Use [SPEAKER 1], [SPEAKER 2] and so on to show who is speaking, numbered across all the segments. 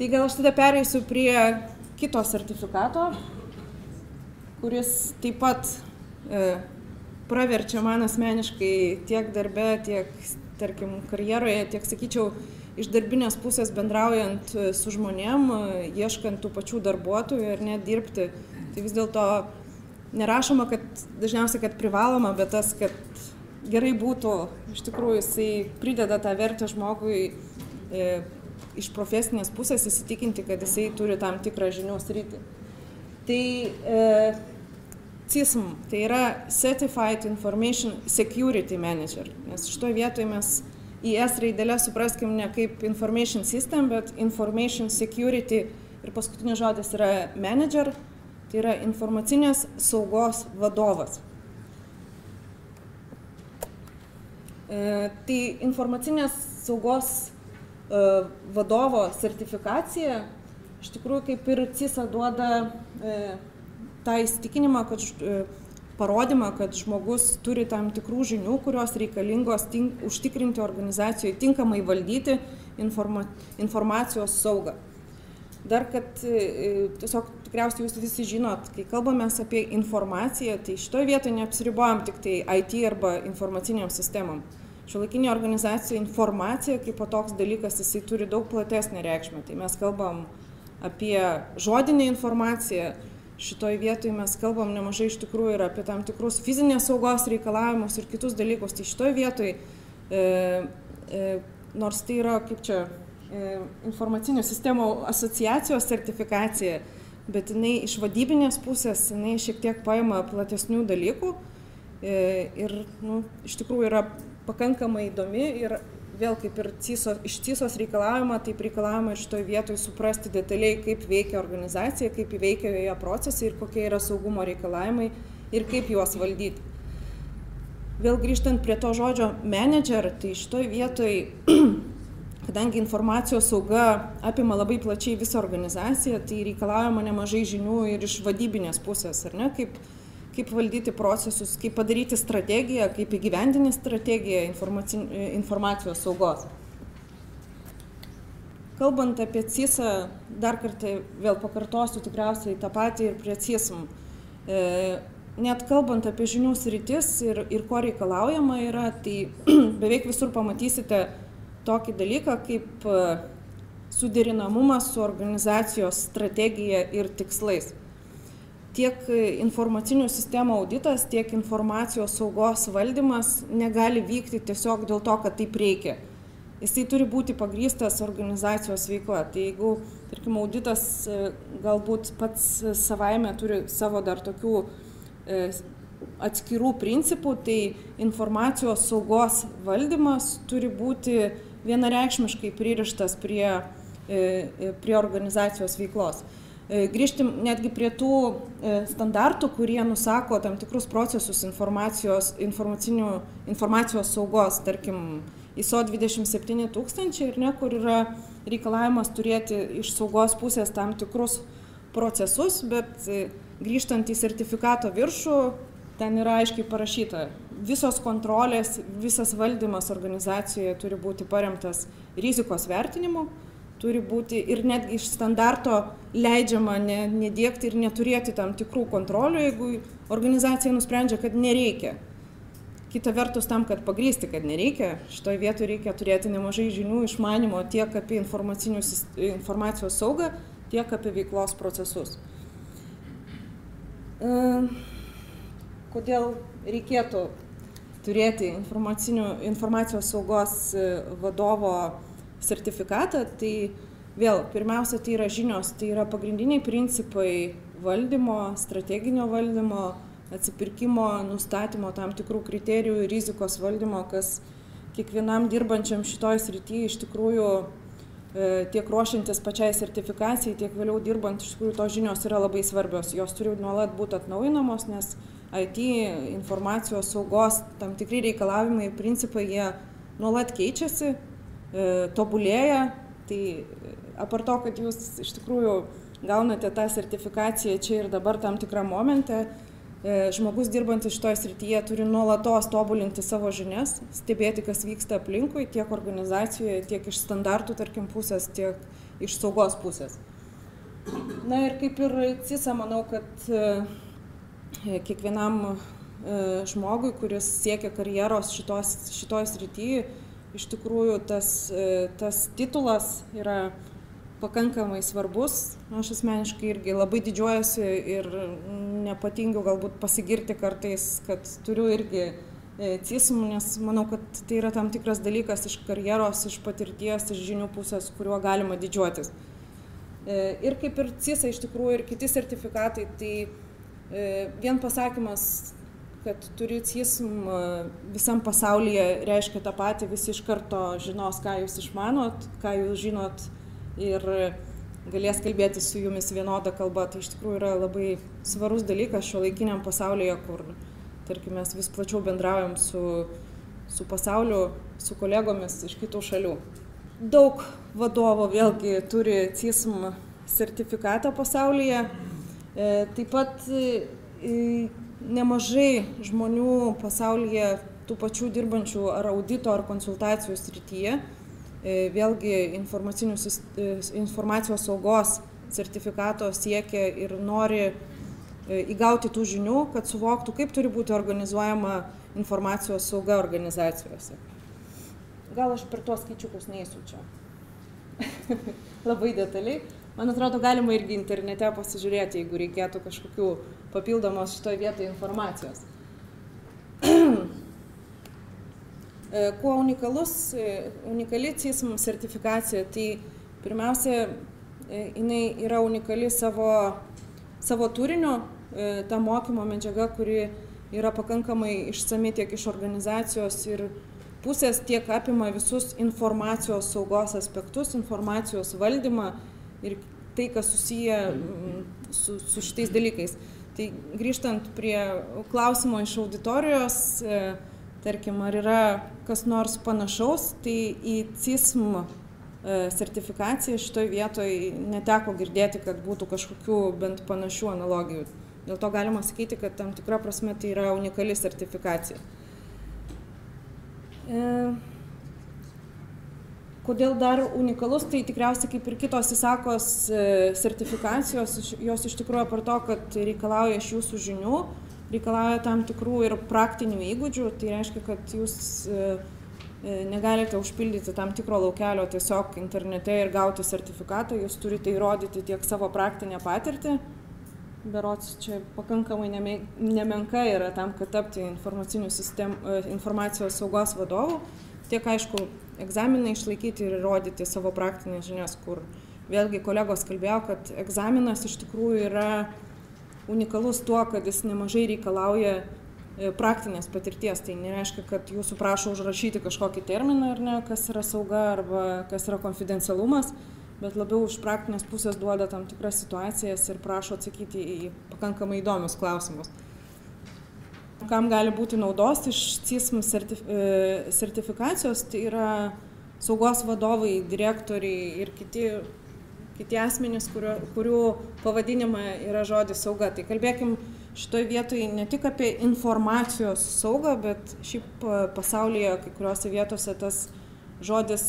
[SPEAKER 1] Tai gal aš tada pereisiu prie kito sertifikato, kuris taip pat praverčia man asmeniškai tiek darbe, tiek, tarkim, karjeroje, tiek, sakyčiau, iš darbinės pusės bendraujant su žmonėm, ieškant tų pačių darbuotojų ir net dirbti. Tai vis dėlto nerašoma, kad dažniausiai, kad privaloma, bet tas, kad gerai būtų, iš tikrųjų, jisai prideda tą vertę žmogui iš profesinės pusės įsitikinti, kad jisai turi tam tikrą žinių sritį. Tai CISM, tai yra Certified Information Security Manager, nes šitoje vietoje mes į S raidelę supraskim ne kaip Information System, bet Information Security ir paskutinis žodis yra Manager, tai yra informacinės saugos vadovas. Tai informacinės saugos vadovo sertifikacija, iš tikrųjų, kaip ir CISA duoda tą įsitikinimą, kad parodymą, kad žmogus turi tam tikrų žinių, kurios reikalingos užtikrinti organizacijoje tinkamai valdyti informacijos saugą. Dar, kad tiesiog tikriausiai jūs visi žinot, kai kalbame apie informaciją, tai šitoje vietoje neapsiribojam tik tai IT arba informaciniam sistemam. Šiuolaikinė organizacija informacija, kaip toks dalykas, jisai turi daug platesnę reikšmę. Tai mes kalbam apie žodinę informaciją, šitoje vietoje mes kalbam nemažai iš tikrųjų ir apie tam tikrus fizinės saugos reikalavimus ir kitus dalykus. Tai šitoje vietoje, nors tai yra, kaip čia, informacinių sistemų asociacijos sertifikacija, bet jinai iš vadybinės pusės, jinai šiek tiek paima platesnių dalykų ir iš tikrųjų yra pakankamai įdomi ir vėl kaip ir iš CISOs reikalavimą, taip reikalavimą ir šitoje vietoje suprasti detaliai, kaip veikia organizacija, kaip veikia joje procesai ir kokie yra saugumo reikalavimai ir kaip juos valdyti. Vėl grįžtant prie to žodžio manager, tai šitoje vietoje, kadangi informacijos sauga apima labai plačiai visą organizaciją, tai reikalaujama nemažai žinių ir iš vadybinės pusės, ar ne, kaip valdyti procesus, kaip padaryti strategiją, kaip įgyvendinti strategiją informacijos saugos. Kalbant apie CISA, dar kartą vėl pakartosiu tikriausiai tą patį ir prie CISM. Net kalbant apie žinių sritis ir ko reikalaujama yra, tai beveik visur pamatysite tokį dalyką kaip suderinamumas su organizacijos strategija ir tikslais. Tiek informacinių sistemų auditas, tiek informacijos saugos valdymas negali vykti tiesiog dėl to, kad taip reikia. Jisai turi būti pagrįstas organizacijos veikla. Tai jeigu, tarkim, auditas galbūt pats savaime turi savo dar tokių atskirų principų, tai informacijos saugos valdymas turi būti vienareikšmiškai pririštas prie organizacijos veiklos. Grįžtim netgi prie tų standartų, kurie nusako tam tikrus procesus informacijos saugos, tarkim, ISO 27000, ir ne, kur yra reikalavimas turėti iš saugos pusės tam tikrus procesus, bet grįžtant į sertifikato viršų, ten yra aiškiai parašyta, visos kontrolės, visas valdymas organizacijoje turi būti paremtas rizikos vertinimu, turi būti ir netgi iš standarto leidžiama nediegti ir neturėti tam tikrų kontrolių, jeigu organizacija nusprendžia, kad nereikia. Kita vertus, tam, kad pagrįsti, kad nereikia, šitoje vietoje reikia turėti nemažai žinių, išmanimo tiek apie informacijos saugą, tiek apie veiklos procesus. Kodėl reikėtų turėti informacijos saugos vadovo sertifikatą, tai vėl, pirmiausia, tai yra žinios, tai yra pagrindiniai principai valdymo, strateginio valdymo, atsipirkimo, nustatymo tam tikrų kriterijų, rizikos valdymo, kas kiekvienam dirbančiam šitoj srityje iš tikrųjų tiek ruošiantis pačiai sertifikacijai, tiek vėliau dirbant, iš tikrųjų tos žinios yra labai svarbios. Jos turi nuolat būti atnaujinamos, nes IT informacijos saugos tam tikri reikalavimai ir principai, jie nuolat keičiasi, tobulėja, tai apart to, kad jūs iš tikrųjų gaunate tą sertifikaciją čia ir dabar tam tikrą momentą, žmogus dirbantis šitoje srityje turi nuolatos tobulinti savo žinias, stebėti, kas vyksta aplinkui, tiek organizacijoje, tiek iš standartų, tarkim, pusės, tiek iš saugos pusės. Na ir kaip ir CISA, manau, kad kiekvienam žmogui, kuris siekia karjeros šitoj srityje, iš tikrųjų tas titulas yra pakankamai svarbus. Aš asmeniškai irgi labai didžiuojasi ir nepatingiu galbūt pasigirti kartais, kad turiu irgi CISM, nes manau, kad tai yra tam tikras dalykas iš karjeros, iš patirties, iš žinių pusės, kuriuo galima didžiuotis. Ir kaip ir CISA iš tikrųjų ir kiti sertifikatai, tai vien pasakymas, kad turi CISM visam pasaulyje reiškia tą patį, visi iš karto žinos, ką jūs išmanot, ką jūs žinot ir galės kalbėti su jumis vienodą kalbą. Tai iš tikrųjų yra labai svarus dalykas šiuolaikiniam pasaulyje, kur, tarkim, mes vis plačiau bendraujam su pasauliu, su kolegomis iš kitų šalių. Daug vadovų vėlgi turi CISM sertifikatą pasaulyje. Taip pat nemažai žmonių pasaulyje, tų pačių dirbančių ar audito, ar konsultacijų srityje, vėlgi informacijos saugos sertifikato siekia ir nori įgauti tų žinių, kad suvoktų, kaip turi būti organizuojama informacijos sauga organizacijose. Gal aš per tuos skaičiukus neįsiu čia labai detaliai. Man atrodo, galima irgi internete pasižiūrėti, jeigu reikėtų kažkokių papildomos šitoje vietoje informacijos. Kuo unikali CISM sertifikacija, tai pirmiausia, jinai yra unikali savo turiniu, ta mokymo medžiaga, kuri yra pakankamai išsami tiek iš organizacijos ir pusės, tiek apima visus informacijos saugos aspektus, informacijos valdymą ir tai, kas susiję su šitais dalykais. Tai grįžtant prie klausimo iš auditorijos, tarkim, ar yra kas nors panašaus, tai į CISM sertifikaciją šitoj vietoj neteko girdėti, kad būtų kažkokių bent panašių analogijų. Dėl to galima sakyti, kad tam tikra prasme tai yra unikali sertifikacija. Kodėl dar unikalus, tai tikriausiai kaip ir kitos įsakos sertifikacijos, jos iš tikrųjų per to, kad reikalauja iš jūsų žinių, reikalauja tam tikrų ir praktinių įgūdžių, tai reiškia, kad jūs negalite užpildyti tam tikro laukelio tiesiog internete ir gauti sertifikatą, jūs turite įrodyti tiek savo praktinę patirtį, berods čia pakankamai nemenka yra tam, kad tapti informacijos saugos vadovu, tiek aišku egzaminą išlaikyti ir įrodyti savo praktinės žinias, kur vėlgi kolegos kalbėjo, kad egzaminas iš tikrųjų yra unikalus tuo, kad jis nemažai reikalauja praktinės patirties. Tai nereiškia, kad jūsų prašo užrašyti kažkokį terminą, ar ne, kas yra sauga arba kas yra konfidencialumas, bet labiau iš praktinės pusės duoda tam tikras situacijas ir prašo atsakyti į pakankamai įdomius klausimus. Kam gali būti naudos iš CISM sertifikacijos, tai yra saugos vadovai, direktoriai ir kiti asmenys, kurių pavadinime yra žodis sauga. Tai kalbėkim šitoje vietoje ne tik apie informacijos saugą, bet šiaip pasaulyje, kai kuriuose vietose tas žodis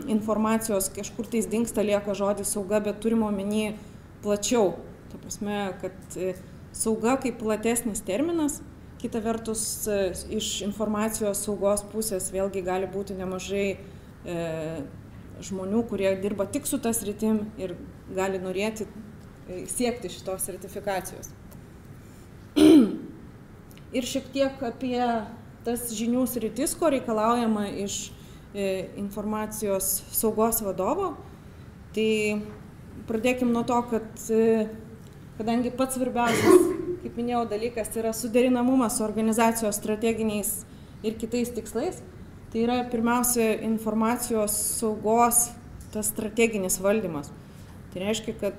[SPEAKER 1] informacijos kažkur tais dingsta, lieka žodis sauga, bet turime omeny plačiau. Ta prasme, kad sauga kaip platesnis terminas, kita vertus iš informacijos saugos pusės vėlgi gali būti nemažai žmonių, kurie dirba tik su tas sritim ir gali norėti siekti šitos sertifikacijos. Ir šiek tiek apie tas žinių sritis, ko reikalaujama iš informacijos saugos vadovo. Tai pradėkim nuo to, kad kadangi pats svarbiausias, kaip minėjau, dalykas yra suderinamumas su organizacijos strateginiais ir kitais tikslais, tai yra pirmiausia informacijos saugos tas strateginis valdymas. Tai reiškia, kad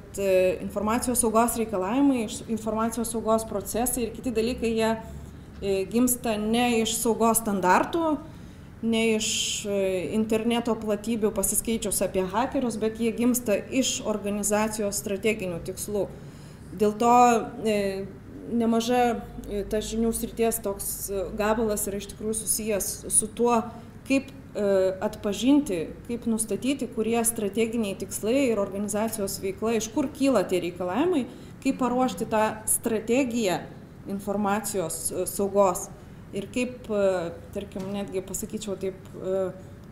[SPEAKER 1] informacijos saugos reikalavimai, informacijos saugos procesai ir kiti dalykai, jie gimsta ne iš saugos standartų, ne iš interneto platybių pasiskaičius apie hakerius, bet jie gimsta iš organizacijos strateginių tikslų. Dėl to nemaža ta žinių srities toks gabalas yra iš tikrųjų susijęs su tuo, kaip atpažinti, kaip nustatyti, kurie strateginiai tikslai ir organizacijos veikla, iš kur kyla tie reikalavimai, kaip paruošti tą strategiją informacijos saugos ir kaip, tarkim, netgi pasakyčiau taip,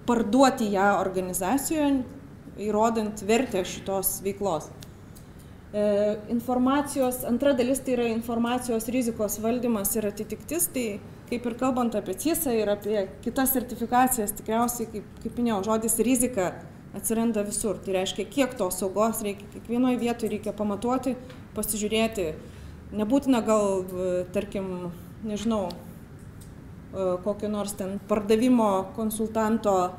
[SPEAKER 1] parduoti ją organizacijoje, įrodant vertę šitos veiklos. Informacijos, antra dalis tai yra informacijos rizikos valdymas ir atitiktis, tai kaip ir kalbant apie CISA ir apie kitas sertifikacijas, tikriausiai, kaip minėjau, žodis rizika atsiranda visur. Tai reiškia, kiek to saugos reikia, kiekvienoje vietoje reikia pamatuoti, pasižiūrėti. Nebūtina gal, tarkim, nežinau, kokio nors ten pardavimo konsultanto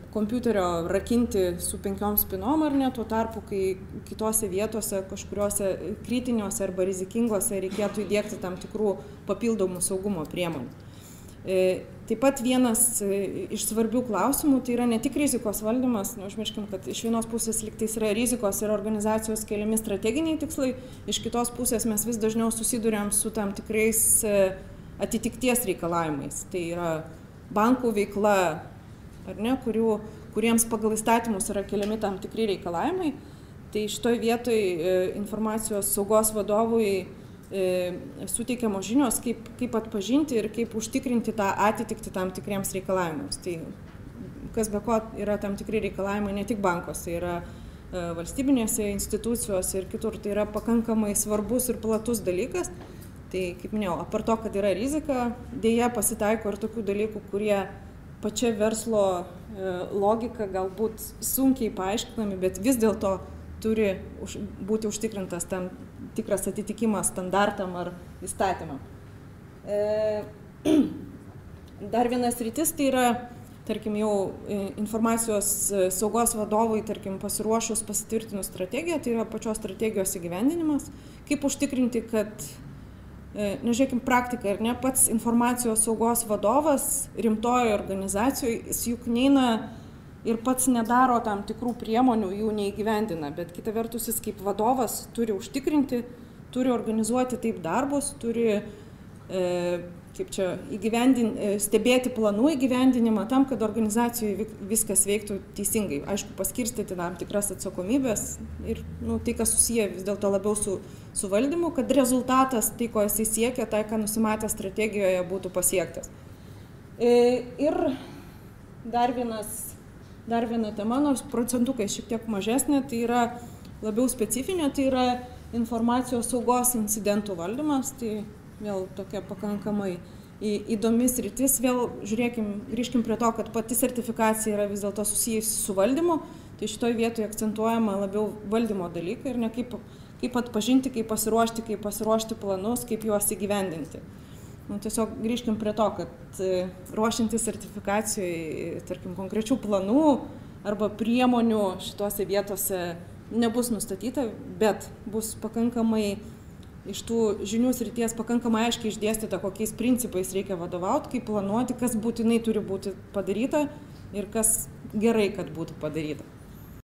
[SPEAKER 1] kompiuterio rakinti su 5 spinom ar ne, tuo tarpu, kai kitose vietose, kažkuriuose kritiniuose arba rizikingose reikėtų įdiegti tam tikrų papildomų saugumo priemonių. Taip pat vienas iš svarbių klausimų tai yra ne tik rizikos valdymas, neužmirškim, kad iš vienos pusės lygtais yra rizikos ir organizacijos keliami strateginiai tikslai, iš kitos pusės mes vis dažniau susiduriam su tam tikrais atitikties reikalavimais. Tai yra bankų veikla, ar ne, kuriems pagal įstatymus yra keliami tam tikri reikalavimai. Tai šitoj vietoj informacijos saugos vadovui suteikiamos žinios, kaip atpažinti ir kaip užtikrinti tą atitikti tam tikriems reikalavimams. Tai kas be ko yra tam tikri reikalavimai ne tik bankose, tai yra valstybinėse institucijose ir kitur. Tai yra pakankamai svarbus ir platus dalykas. Tai, kaip minėjau, apart to, kad yra rizika, dėja pasitaiko ir tokių dalykų, kurie pačia verslo logika galbūt sunkiai paaiškinami, bet vis dėlto turi būti užtikrintas tam tikras atitikimas standartam ar įstatymam. Dar vienas rytis tai yra, tarkim, jau informacijos saugos vadovui, tarkim, pasiruošus pasitvirtinus strategiją, tai yra pačios strategijos įgyvendinimas, kaip užtikrinti, kad nežiūrėkim praktiką, ir ne pats informacijos saugos vadovas rimtoje organizacijoje, jis juk neina ir pats nedaro tam tikrų priemonių, jų neįgyvendina, bet kita vertus jis kaip vadovas turi užtikrinti, turi organizuoti taip darbus, turi stebėti planų įgyvendinimą tam, kad organizacijoje viskas veiktų teisingai. Aišku, paskirstyti tam tikras atsakomybės ir tai, kas susiję vis dėlto labiau su valdymu, kad rezultatas, tai, ko jisai siekia, tai, ką nusimatė strategijoje, būtų pasiektas. Ir dar viena tema, nors procentukai šiek tiek mažesnė, tai yra labiau specifinė, tai yra informacijos saugos incidentų valdymas. Tai vėl tokia pakankamai įdomi sritis. Vėl grįžkim prie to, kad pati sertifikacija yra vis dėlto susijusi su valdymu. Tai šitoj vietoje akcentuojama labiau valdymo dalykai ir ne kaip atpažinti, kaip pasiruošti planus, kaip juos įgyvendinti. Tiesiog grįžkim prie to, kad ruošiantis sertifikacijoje, tarkim, konkrečių planų arba priemonių šitose vietose nebus nustatyta, bet bus pakankamai iš tų žinių srities pakankamai aiškiai išdėstyta, kokiais principais reikia vadovauti, kaip planuoti, kas būtinai turi būti padaryta ir kas gerai, kad būtų padaryta.